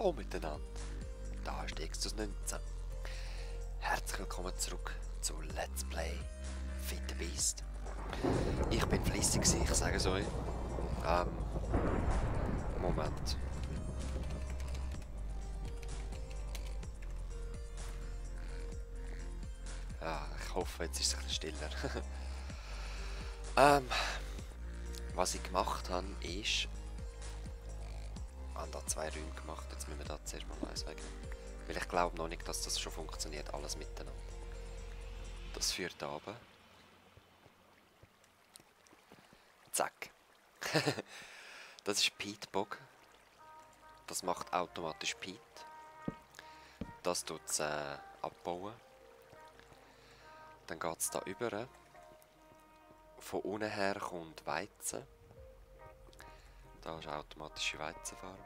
Hallo miteinander, da ist Extus 19. Herzlich willkommen zurück zu Let's Play Fit the Beast. Ich bin fleissig, ich sage es euch. Moment. Ja, ich hoffe, jetzt ist es ein bisschen stiller. Was ich gemacht habe, ist... Ich habe da 2 Räume gemacht, jetzt müssen wir da zuerst mal eins wegnehmen. Weil ich glaube noch nicht, dass das schon funktioniert, alles miteinander. Das führt da runter. Zack. Das ist Peatbog. Das macht automatisch Peat. Das tut es abbauen. Dann geht es da über. Von unten her kommt Weizen. Da ist automatische Weizenfarm.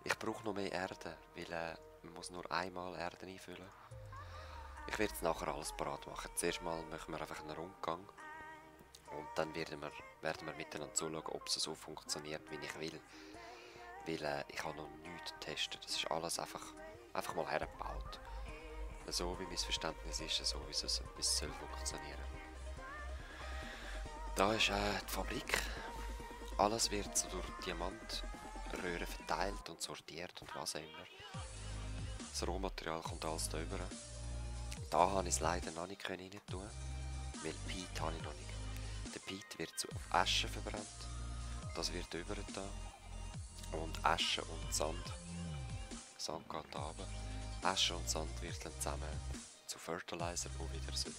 Ich brauche noch mehr Erde, weil man muss nur einmal Erde einfüllen. Ich werde jetzt nachher alles parat machen. Zuerst mal machen wir einfach einen Rundgang. Und dann werden wir miteinander zuschauen, ob es so funktioniert, wie ich will. Weil ich habe noch nichts getestet. Das ist alles einfach mal hergebaut. So wie mein Verständnis ist, so wie es soll funktionieren. Da ist die Fabrik. Alles wird so durch Diamantröhren verteilt und sortiert und was auch immer. Das Rohmaterial kommt alles da rüber. Da habe ich es leider noch nicht rein tun, weil Peat habe ich noch nicht. Der Peat wird auf Asche verbrannt. Das wird rüber da. Und Asche und Sand. Sand geht da runter. Asche und Sand wird dann zusammen zu Fertilizer, wo wieder sollte.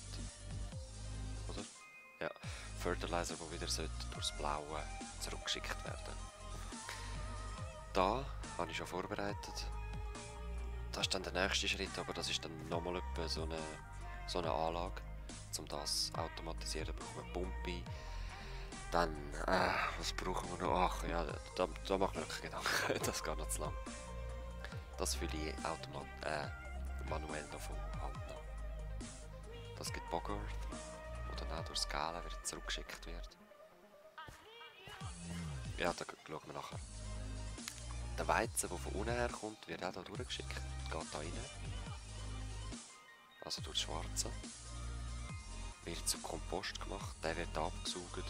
Oder? Ja, Fertilizer, wo wieder sollte durchs Blaue zurückgeschickt werden. Da habe ich schon vorbereitet. Das ist dann der nächste Schritt, aber das ist dann nochmal etwa so eine Anlage. Um das automatisieren brauchen wir eine Pumpe. Dann, was brauchen wir noch? Ach ja, da machen wir wirklich Gedanken. Das geht noch zu lang. Das fühle ich manuell noch von Hand noch. Das gibt Bogart, wo dann auch durch Skala wieder zurückgeschickt wird. Ja, da schauen wir nachher. Der Weizen, der von unten her kommt, wird auch hier durchgeschickt. Geht da rein. Also durch das Schwarze. Wird zu Kompost gemacht, der wird abgesaugt.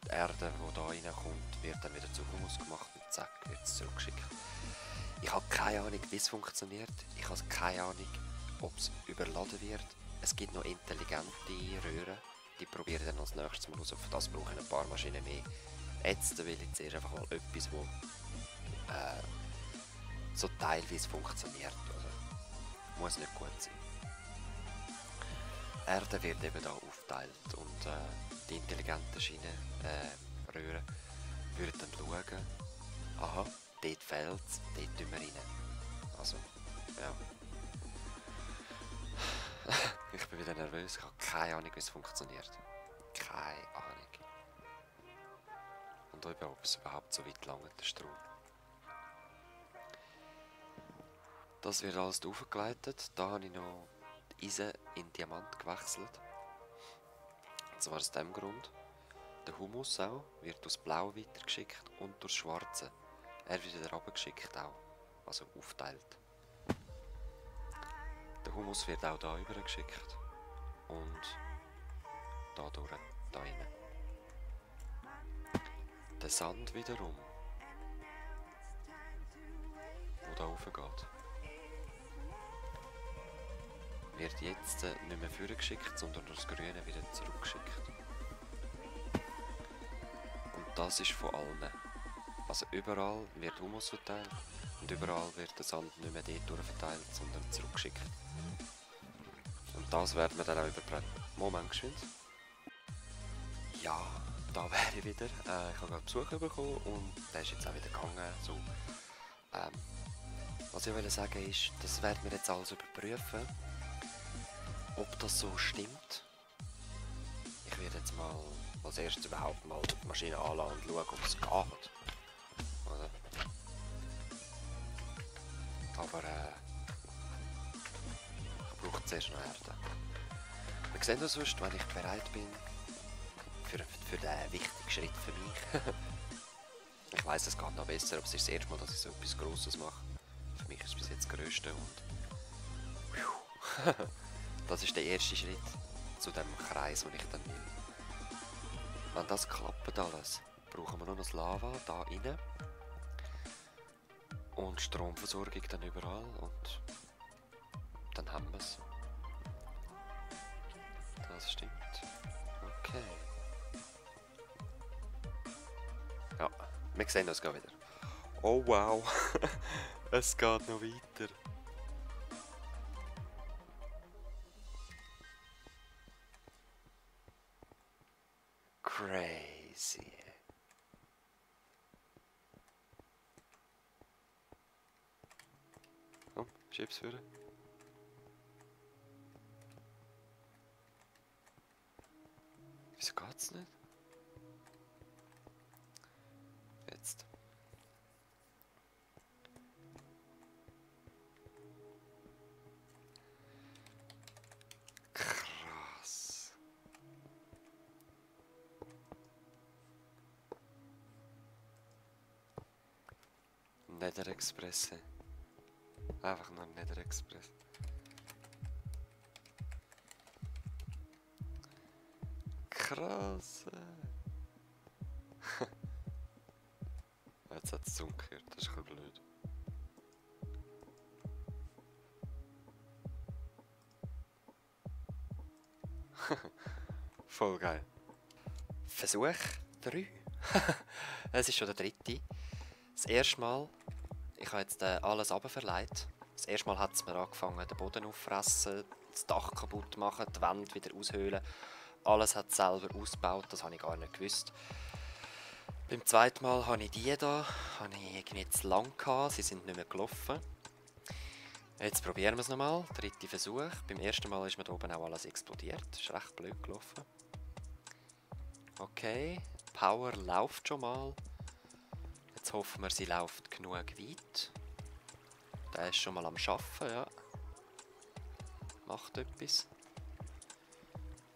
Die Erde, die da reinkommt, wird dann wieder zu Humus gemacht und zack, wird es zurückgeschickt. Ich habe keine Ahnung, wie es funktioniert. Ich habe keine Ahnung, ob es überladen wird. Es gibt noch intelligente Röhren, die probieren dann als nächstes mal aus. Für das brauche ich ein paar Maschinen mehr. Jetzt will ich zuerst einfach mal etwas, wo so teilweise funktioniert. Also, muss nicht gut sein. Erde wird eben da aufgeteilt und die intelligenten Röhren würden dann schauen, aha, dort fehlt es, dort tun wir rein. Also, ja. Ich bin wieder nervös, ich habe keine Ahnung, wie es funktioniert. Keine Ahnung. Und ob es überhaupt so weit langt, der Strom. Das wird alles aufgeleitet. Da habe ich noch Eisen in Diamant gewechselt. Und zwar aus dem Grund. Der Humus auch wird durchs Blau weitergeschickt und durchs Schwarze. Er wird wieder runtergeschickt auch. Also aufteilt. Der Humus wird auch da rübergeschickt. Und da durch, da rein. Der Sand wiederum, wo da rauf geht, wird jetzt nicht mehr vorgeschickt, sondern das Grüne wieder zurückgeschickt. Und das ist von allen. Also überall wird Humus verteilt und überall wird der Sand nicht mehr dort durch verteilt, sondern zurückgeschickt. Und das werden wir dann auch überprüfen. Moment, geschwind. Ja, da wäre ich wieder. Ich habe gerade Besuch bekommen und der ist jetzt auch wieder gegangen. So, was ich wollte sagen ist, das werden wir jetzt alles überprüfen, ob das so stimmt. Ich werde jetzt mal als erstes überhaupt mal die Maschine anlassen und schauen, ob es geht. Oder? Aber ich brauche zuerst noch Erde. Wir sehen das sonst, wenn ich bereit bin, für den wichtigen Schritt für mich. Ich weiss, es geht noch besser, aber es ist das erste Mal, dass ich so etwas Grosses mache. Für mich ist es bis jetzt das Grösste und das ist der erste Schritt zu dem Kreis, den ich dann will. Wenn das klappt alles, brauchen wir noch das Lava da rein und Stromversorgung dann überall und dann haben wir es. Das stimmt. Okay. Ja, wir sehen uns wieder. Oh wow, es geht noch weiter. Crazy. Komm, schieb's führen. Wieso geht's nicht? Jetzt. Krass. Nether Express. Einfach nur ein Nether Express. Krass. Jetzt hat es umgekehrt, das ist ein bisschen blöd. Voll geil. Versuch 3. Es ist schon der dritte. Das erste Mal, ich habe jetzt alles runterverlegt. Das erste Mal hat es mir angefangen, den Boden auffressen, das Dach kaputt machen, die Wände wieder aushöhlen. Alles hat es selber ausgebaut, das habe ich gar nicht gewusst. Beim zweiten Mal habe ich die hier, habe ich irgendwie zu lang gehabt, sie sind nicht mehr gelaufen. Jetzt probieren wir es nochmal, dritter Versuch. Beim ersten Mal ist mir da oben auch alles explodiert, das ist recht blöd gelaufen. Okay, Power läuft schon mal. Jetzt hoffen wir, sie läuft genug weit. Der ist schon mal am Arbeiten, ja. Macht etwas.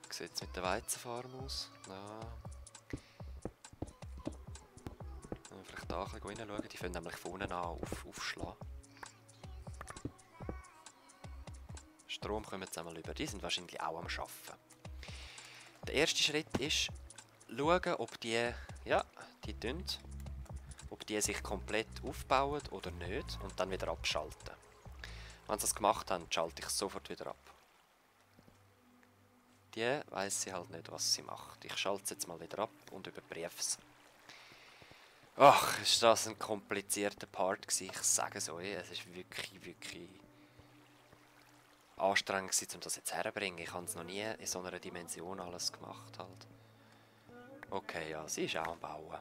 Wie sieht es mit der Weizenfarm aus? Ja. Vielleicht da ein bisschen reinschauen. Die fangen nämlich von unten an aufschlagen. Strom kommen jetzt einmal über. Die sind wahrscheinlich auch am Arbeiten. Der erste Schritt ist, schauen, ob die, ja, die tun, ob die sich komplett aufbauen oder nicht und dann wieder abschalten. Wenn sie das gemacht haben, schalte ich sofort wieder ab. Die weiss sie halt nicht, was sie macht. Ich schalte sie jetzt mal wieder ab und überprüfe es. Ach, ist das ein komplizierter Part gewesen. Ich sage es euch, es ist wirklich anstrengend gewesen, um das jetzt herzubringen. Ich habe es noch nie in so einer Dimension alles gemacht halt. Okay, ja, sie ist auch am Bauen.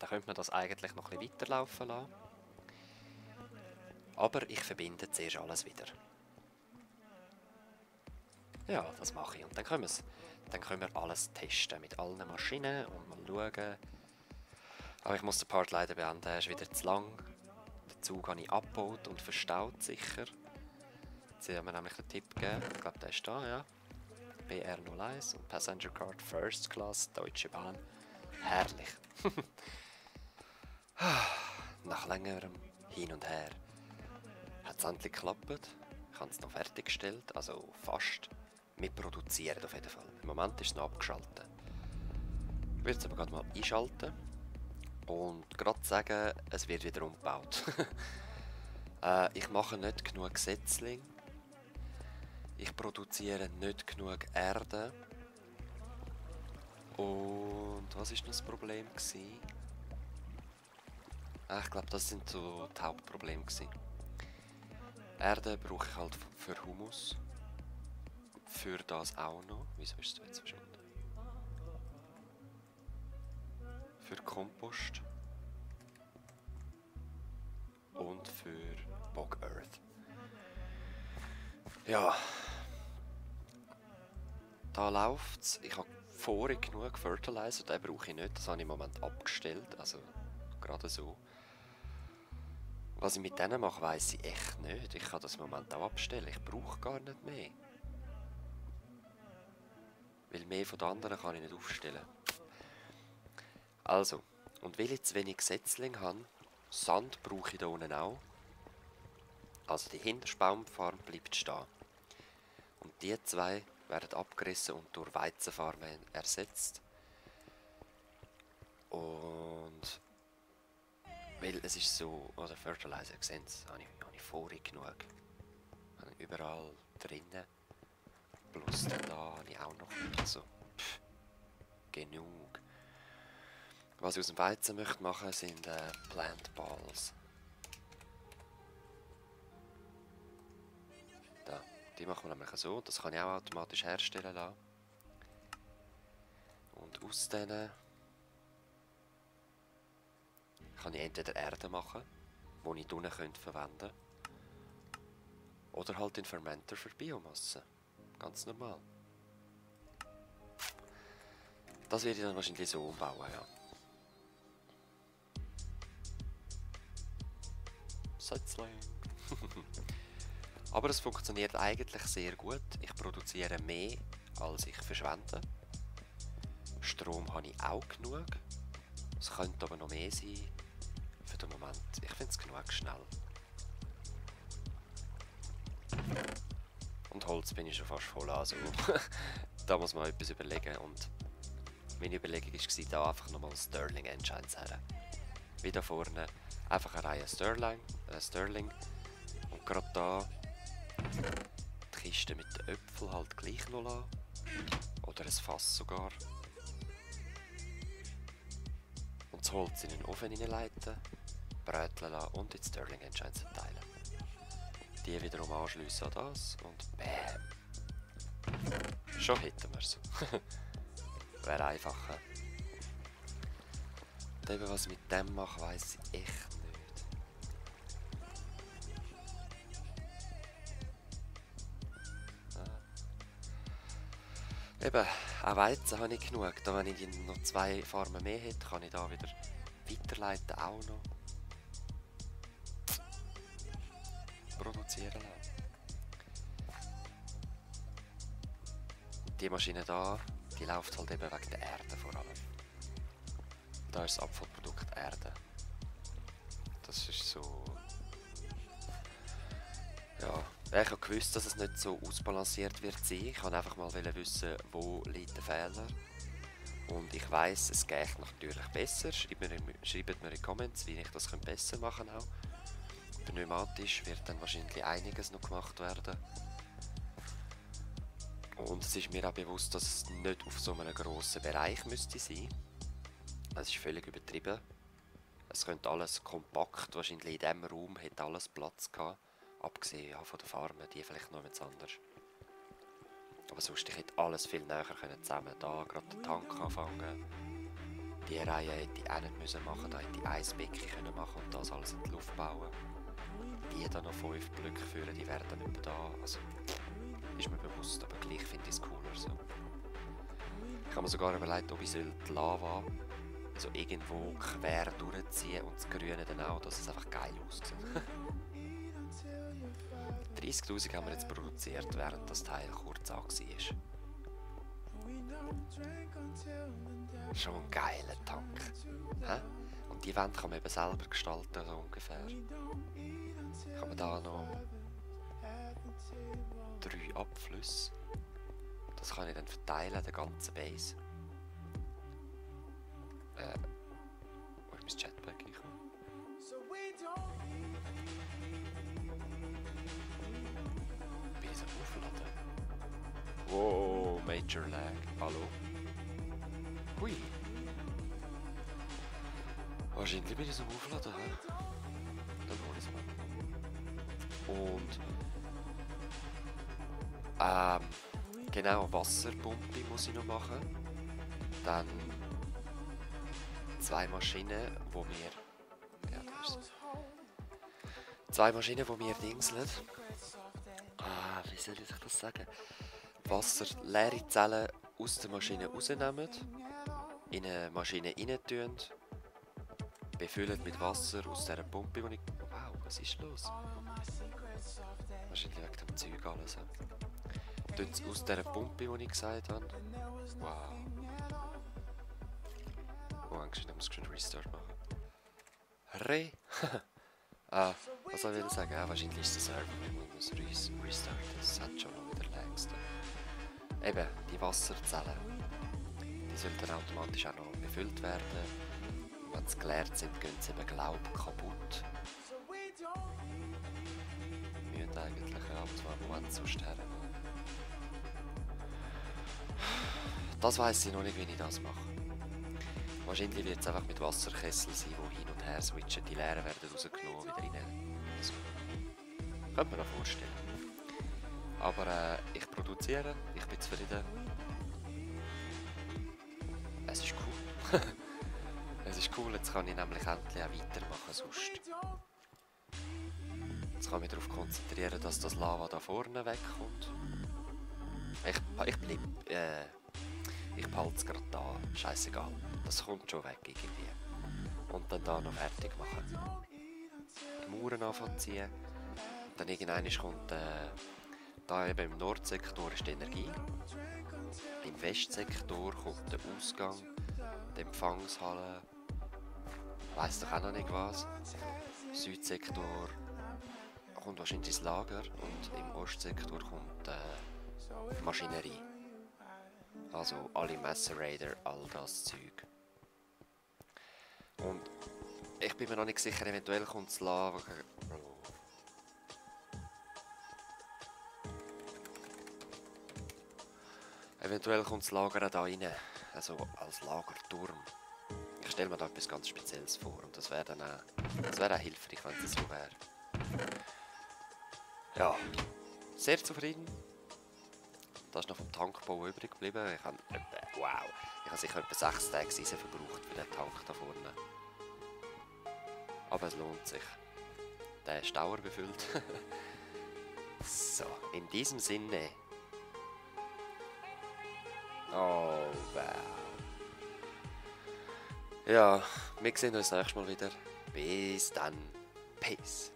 Dann könnte man das eigentlich noch ein bisschen weiterlaufen lassen. Aber ich verbinde zuerst alles wieder. Ja, das mache ich. Und dann können wir alles testen mit allen Maschinen und mal schauen. Aber ich muss den Part leider beenden, er ist wieder zu lang. Den Zug habe ich abgebaut und verstaut sicher. Jetzt haben wir nämlich den Tipp gegeben. Ich glaube, der ist da, ja. BR01 und Passenger Card First Class, Deutsche Bahn. Herrlich. Nach längerem Hin und Her hat es endlich geklappt. Ich habe es noch fertiggestellt, also fast. Wir produzieren auf jeden Fall. Im Moment ist es noch abgeschaltet. Ich werde es aber gerade mal einschalten und gerade sagen, es wird wieder umgebaut. Ich mache nicht genug Setzling. Ich produziere nicht genug Erde. Und was war das Problem gewesen? Ich glaube, das sind so die Hauptprobleme gewesen. Erde brauche ich halt für Humus. Für das auch noch. Wieso ist es jetzt verschwunden? Für Kompost. Und für Bog Earth. Ja. Da läuft's. Ich habe vorher genug Fertilizer, den brauche ich nicht. Das habe ich im Moment abgestellt. Also gerade so. Was ich mit denen mache, weiss ich echt nicht. Ich kann das im Moment auch abstellen. Ich brauche gar nicht mehr. Weil mehr von den anderen kann ich nicht aufstellen. Also, und weil ich zu wenig Setzlinge habe, Sand brauche ich da unten auch. Also die hinterste Baumfarm bleibt stehen. Und die zwei werden abgerissen und durch Weizenfarmen ersetzt. Und weil es ist so, oder Fertilizer, ihr seht es, habe ich vorig genug. Habe ich überall drinnen. Plus da habe ich auch noch, also genug. Was ich aus dem Weizen möchte machen, sind Plant Balls. Da, die machen wir nämlich so, das kann ich auch automatisch herstellen lassen. Und aus denen kann ich entweder Erde machen, die ich unten verwenden könnte, oder halt den Fermenter für Biomasse. Ganz normal. Das werde ich dann wahrscheinlich so umbauen, ja. Setzling. Aber es funktioniert eigentlich sehr gut. Ich produziere mehr, als ich verschwende. Strom habe ich auch genug. Es könnte aber noch mehr sein. Für den Moment. Ich finde es genug schnell. Und Holz bin ich schon fast voll. Also da muss man etwas überlegen. Und meine Überlegung war, da einfach nochmal Stirling Engine zu haben. Wie da vorne. Einfach eine Reihe Stirling. Und gerade da die Kiste mit den Äpfeln halt gleich noch lassen. Oder ein Fass sogar. Und das Holz in den Ofen hineinleiten, bräteln lassen und in die Stirling Engine teilen. Die wiederum anschliessen an das und bam! Schon hätten wir es. Wäre einfacher. Und eben was ich mit dem mache, weiss ich echt nicht. Eben, auch Weizen habe ich genug. Da, wenn ich noch 2 Farmen mehr hätte, kann ich da wieder weiterleiten auch noch. Produzieren lassen. Die Maschine da, die läuft halt eben wegen der Erde vor allem. Da ist das Abfallprodukt Erde. Das ist so... Ja, ich habe gewusst, dass es nicht so ausbalanciert wird sein. Ich wollte einfach mal wissen, wo liegt der Fehler. Und ich weiss, es geht natürlich besser. Schreibt mir in die Comments, wie ich das besser machen kann. Pneumatisch wird dann wahrscheinlich einiges noch gemacht werden. Und es ist mir auch bewusst, dass es nicht auf so einem grossen Bereich müsste sein. Es ist völlig übertrieben. Es könnte alles kompakt, wahrscheinlich in diesem Raum hätte alles Platz gehabt. Abgesehen ja, von den Farmen, die vielleicht noch etwas anderes. Aber sonst, ich hätte alles viel näher zusammen. Da gerade den Tank anfangen. Die Reihe hätte ich auch nicht müssen machen. Da hätte ich ein Becken machen und das alles in die Luft bauen. Die dann noch 5 Blöcke führen, die wären dann nicht mehr da. Also, ist mir bewusst, aber gleich finde ich es cooler so. Ich habe mir sogar überlegt, ob ich die Lava so irgendwo quer durchziehen und das Grüne dann auch, dass es einfach geil aussieht. 30'000 haben wir jetzt produziert, während das Teil kurz an war. Schon ein geiler Tank. Hä? Und die Wände kann man eben selber gestalten, so ungefähr. Kann man da noch 3 Abflüsse. Das kann ich dann verteilen, den ganzen Base. Wo ist mein Jetpack gekommen? Bin ich so aufladen? Wow, Major Lag. Hallo? Hui. Wahrscheinlich bin ich so aufladen, hä? Dann hol ich es mal. Und genau, Wasserpumpe muss ich noch machen. Dann 2 Maschinen, wo wir... Ja, da ist es. 2 Maschinen, die wir dingseln. Wie soll ich das sagen? Wasser, leere Zellen aus der Maschine rausnehmen, in eine Maschine rein tun, befüllen mit Wasser aus dieser Pumpe, die ich... Wow, was ist los? Wahrscheinlich wegen dem Zeug alles. Dort aus dieser Pumpe, die ich gesagt habe. Wow. Oh, Angst, ich muss einen Restart machen. Was soll ich sagen? Wahrscheinlich ist der Server, wenn man muss restarten. Das hat schon noch wieder längst. Eben, die Wasserzellen. Die sollten automatisch auch noch befüllt werden. Wenn sie geleert sind, gehen sie eben glaub kaputt. Wir müssen eigentlich ab und zu einen Moment sonst her. Das weiss ich noch nicht, wie ich das mache. Wahrscheinlich wird es einfach mit Wasserkessel sein, die hin und her switchen. Die leeren werden rausgenommen, wieder rein. Das könnte man noch vorstellen. Aber ich produziere, ich bin zufrieden. Es ist cool. Es ist cool, jetzt kann ich nämlich endlich auch weitermachen sonst. Jetzt kann ich mich darauf konzentrieren, dass das Lava da vorne wegkommt. Ich behalte es gerade da, scheißegal. Das kommt schon weg irgendwie. Und dann da noch fertig machen. Die Mauern anfangen zu ziehen. Dann irgendwann kommt da eben im Nordsektor ist die Energie. Im Westsektor kommt der Ausgang, die Empfangshalle. Weiss doch auch noch nicht was. Im Südsektor kommt wahrscheinlich das Lager und im Ostsektor kommt die Maschinerie. Also alle Macerator, all das Zeug. Und ich bin mir noch nicht sicher, eventuell kommt das Lava. Eventuell kommt das Lager auch da rein, also als Lagerturm. Ich stelle mir da etwas ganz Spezielles vor und das wäre dann auch hilfreich, wenn das so wäre. Ja, sehr zufrieden. Das ist noch vom Tankbau übrig geblieben. Ich habe sicher etwa 6 Tage Eisen verbraucht für den Tank da vorne. Aber es lohnt sich. Der ist dauerbefüllt. So, in diesem Sinne. Oh, wow. Ja, wir sehen uns nächstes Mal wieder. Bis dann. Peace.